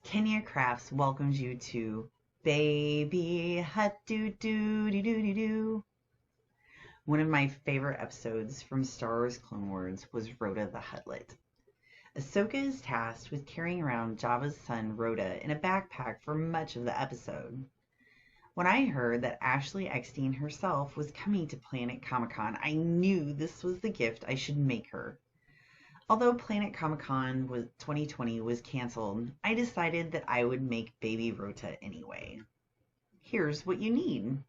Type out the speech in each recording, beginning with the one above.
Kenya Krafts welcomes you to Baby Hut Doo Doo Doo Doo Doo Doo. One of my favorite episodes from Star Wars Clone Wars was Rota the Hutt. Ahsoka is tasked with carrying around Jabba's son Rota in a backpack for much of the episode. When I heard that Ashley Eckstein herself was coming to Planet Comic-Con, I knew this was the gift I should make her. Although Planet Comic-Con 2020 was canceled, I decided that I would make Baby Rota anyway. Here's what you need: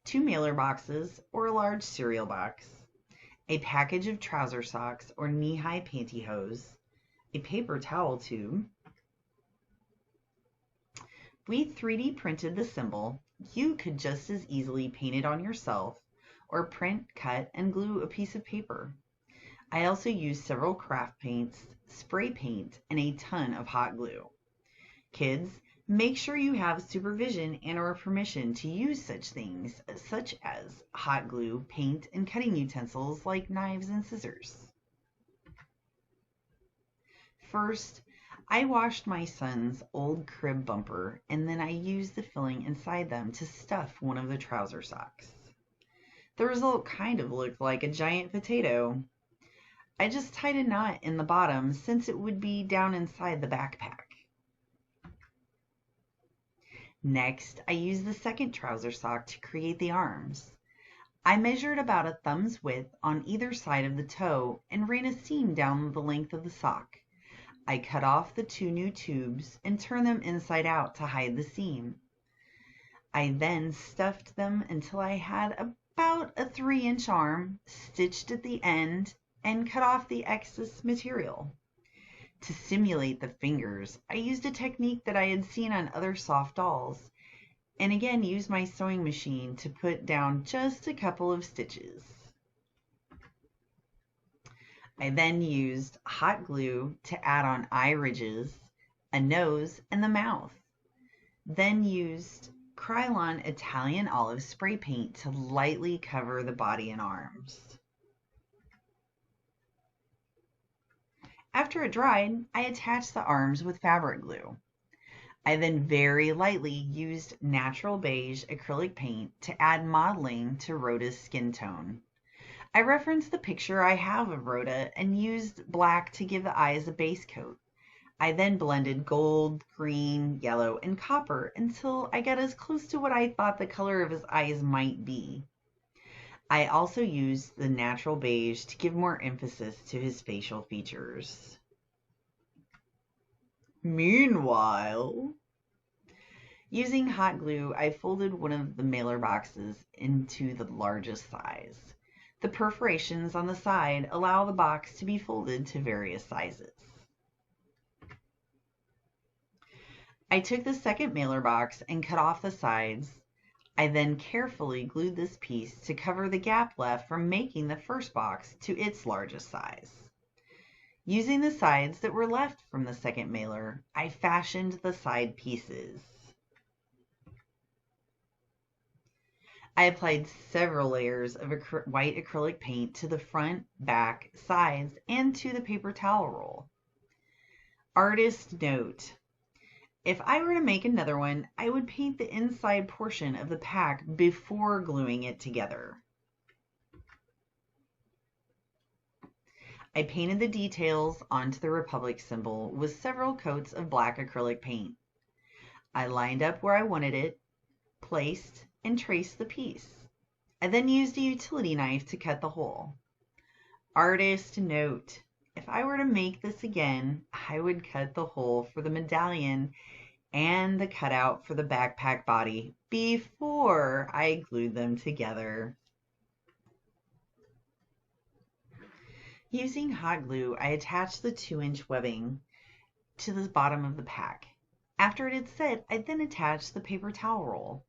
2 mailer boxes or a large cereal box, a package of trouser socks or knee-high pantyhose, a paper towel tube. We 3D printed the symbol. You could just as easily paint it on yourself or print, cut, and glue a piece of paper. I also used several craft paints, spray paint, and a ton of hot glue. Kids, make sure you have supervision and/or permission to use such things, such as hot glue, paint, and cutting utensils like knives and scissors. First, I washed my son's old crib bumper, and then I used the filling inside them to stuff one of the trouser socks. The result kind of looked like a giant potato. I just tied a knot in the bottom since it would be down inside the backpack. Next, I used the second trouser sock to create the arms. I measured about a thumb's width on either side of the toe and ran a seam down the length of the sock. I cut off the 2 new tubes and turned them inside out to hide the seam. I then stuffed them until I had about a 3-inch arm, stitched at the end, and cut off the excess material. To simulate the fingers, I used a technique that I had seen on other soft dolls, and again used my sewing machine to put down just a couple of stitches. I then used hot glue to add on eye ridges, a nose, and the mouth. Then used Krylon Italian olive spray paint to lightly cover the body and arms. After it dried, I attached the arms with fabric glue. I then very lightly used natural beige acrylic paint to add modeling to Rota's skin tone. I referenced the picture I have of Rota and used black to give the eyes a base coat. I then blended gold, green, yellow, and copper until I got as close to what I thought the color of his eyes might be. I also used the natural beige to give more emphasis to his facial features. Meanwhile, using hot glue, I folded one of the mailer boxes into the largest size. The perforations on the side allow the box to be folded to various sizes. I took the second mailer box and cut off the sides. I then carefully glued this piece to cover the gap left from making the first box to its largest size. Using the sides that were left from the second mailer, I fashioned the side pieces. I applied several layers of white acrylic paint to the front, back, sides, and to the paper towel roll. Artist note: if I were to make another one, I would paint the inside portion of the pack before gluing it together. I painted the details onto the Republic symbol with several coats of black acrylic paint. I lined up where I wanted it, placed, and traced the piece. I then used a utility knife to cut the hole. Artist note: if I were to make this again, I would cut the hole for the medallion and the cutout for the backpack body before I glued them together. Using hot glue, I attached the 2-inch webbing to the bottom of the pack. After it had set, I then attached the paper towel roll.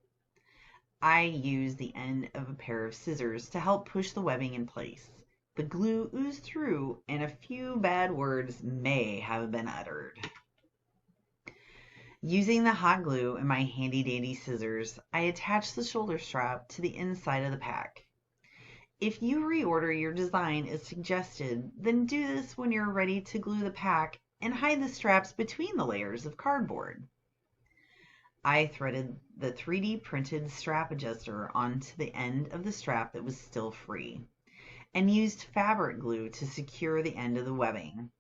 I used the end of a pair of scissors to help push the webbing in place. The glue oozed through, and a few bad words may have been uttered. Using the hot glue and my handy-dandy scissors, I attached the shoulder strap to the inside of the pack. If you reorder your design as suggested, then do this when you're ready to glue the pack and hide the straps between the layers of cardboard. I threaded the 3D printed strap adjuster onto the end of the strap that was still free, and used fabric glue to secure the end of the webbing.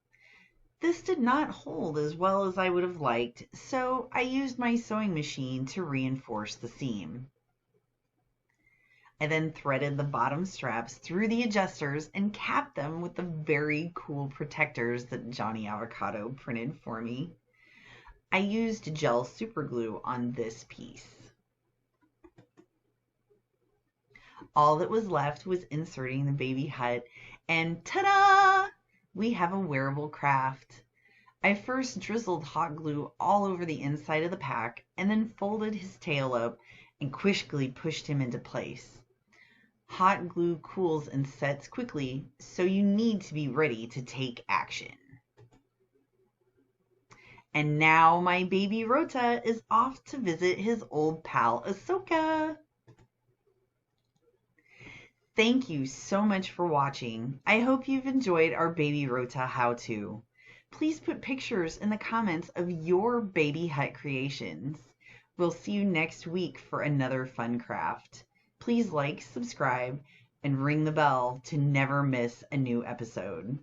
This did not hold as well as I would have liked, so I used my sewing machine to reinforce the seam. I then threaded the bottom straps through the adjusters and capped them with the very cool protectors that Johnny Avocado printed for me. I used gel super glue on this piece. All that was left was inserting the baby hut, and ta-da! We have a wearable craft. I first drizzled hot glue all over the inside of the pack and then folded his tail up and quickly pushed him into place. Hot glue cools and sets quickly, so you need to be ready to take action. And now my baby Rota is off to visit his old pal Ahsoka. Thank you so much for watching. I hope you've enjoyed our Baby Rota how-to. Please put pictures in the comments of your baby hut creations. We'll see you next week for another fun craft. Please like, subscribe, and ring the bell to never miss a new episode.